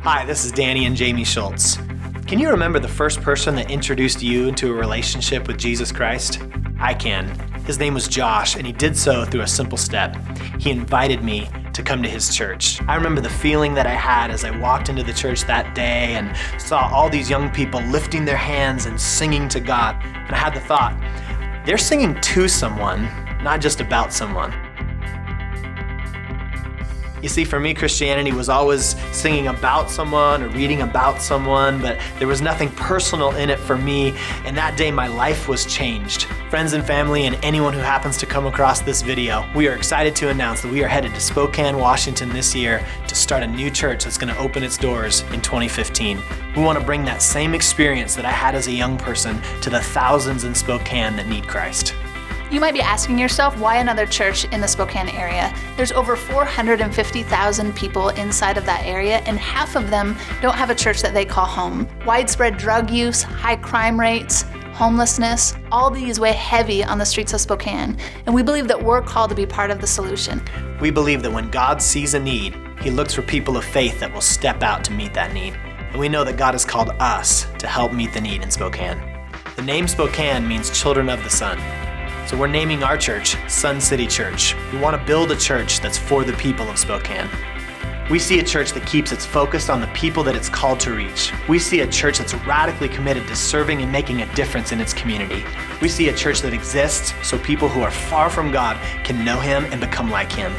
Hi, this is Danny and Jamie Schultz. Can you remember the first person that introduced you into a relationship with Jesus Christ? I can. His name was Josh, and he did so through a simple step. He invited me to come to his church. I remember the feeling that I had as I walked into the church that day and saw all these young people lifting their hands and singing to God. And I had the thought, they're singing to someone, not just about someone. You see, for me, Christianity was always singing about someone or reading about someone, but there was nothing personal in it for me, and that day my life was changed. Friends and family and anyone who happens to come across this video, we are excited to announce that we are headed to Spokane, Washington this year to start a new church that's going to open its doors in 2015. We want to bring that same experience that I had as a young person to the thousands in Spokane that need Christ. You might be asking yourself, why another church in the Spokane area? There's over 450,000 people inside of that area, and half of them don't have a church that they call home. Widespread drug use, high crime rates, homelessness, all these weigh heavy on the streets of Spokane, and we believe that we're called to be part of the solution. We believe that when God sees a need, He looks for people of faith that will step out to meet that need. And we know that God has called us to help meet the need in Spokane. The name Spokane means children of the sun. So we're naming our church Sun City Church. We want to build a church that's for the people of Spokane. We see a church that keeps its focus on the people that it's called to reach. We see a church that's radically committed to serving and making a difference in its community. We see a church that exists so people who are far from God can know Him and become like Him.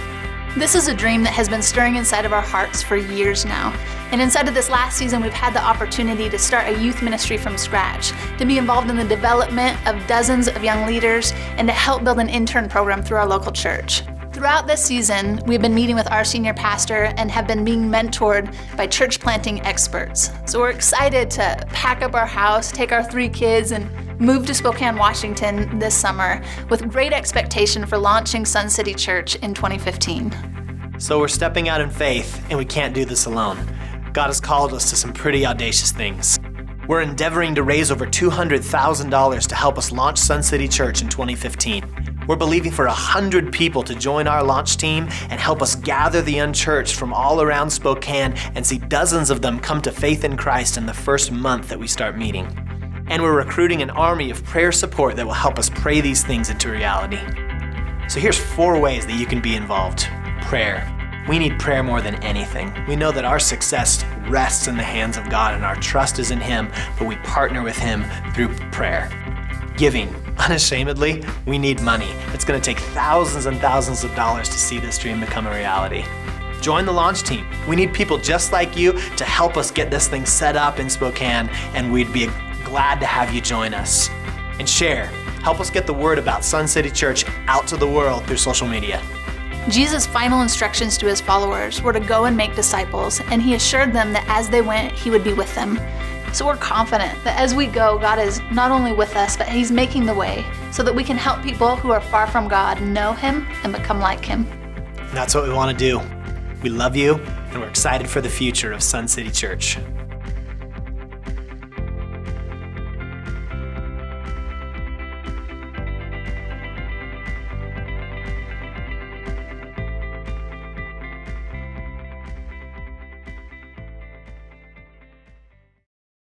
This is a dream that has been stirring inside of our hearts for years now. And inside of this last season, we've had the opportunity to start a youth ministry from scratch, to be involved in the development of dozens of young leaders, and to help build an intern program through our local church. Throughout this season, we've been meeting with our senior pastor and have been being mentored by church planting experts. So we're excited to pack up our house, take our 3 kids, and move to Spokane, Washington this summer with great expectation for launching Sun City Church in 2015. So we're stepping out in faith, and we can't do this alone. God has called us to some pretty audacious things. We're endeavoring to raise over $200,000 to help us launch Sun City Church in 2015. We're believing for 100 people to join our launch team and help us gather the unchurched from all around Spokane and see dozens of them come to faith in Christ in the first month that we start meeting. And we're recruiting an army of prayer support that will help us pray these things into reality. So here's 4 ways that you can be involved. Prayer. We need prayer more than anything. We know that our success rests in the hands of God and our trust is in Him, but we partner with Him through prayer. Giving. Unashamedly, we need money. It's going to take thousands and thousands of dollars to see this dream become a reality. Join the launch team. We need people just like you to help us get this thing set up in Spokane, and we'd be glad to have you join us. And share. Help us get the word about Sun City Church out to the world through social media. Jesus' final instructions to His followers were to go and make disciples, and He assured them that as they went, He would be with them. So we're confident that as we go, God is not only with us, but He's making the way so that we can help people who are far from God know Him and become like Him. That's what we want to do. We love you, and we're excited for the future of Sun City Church.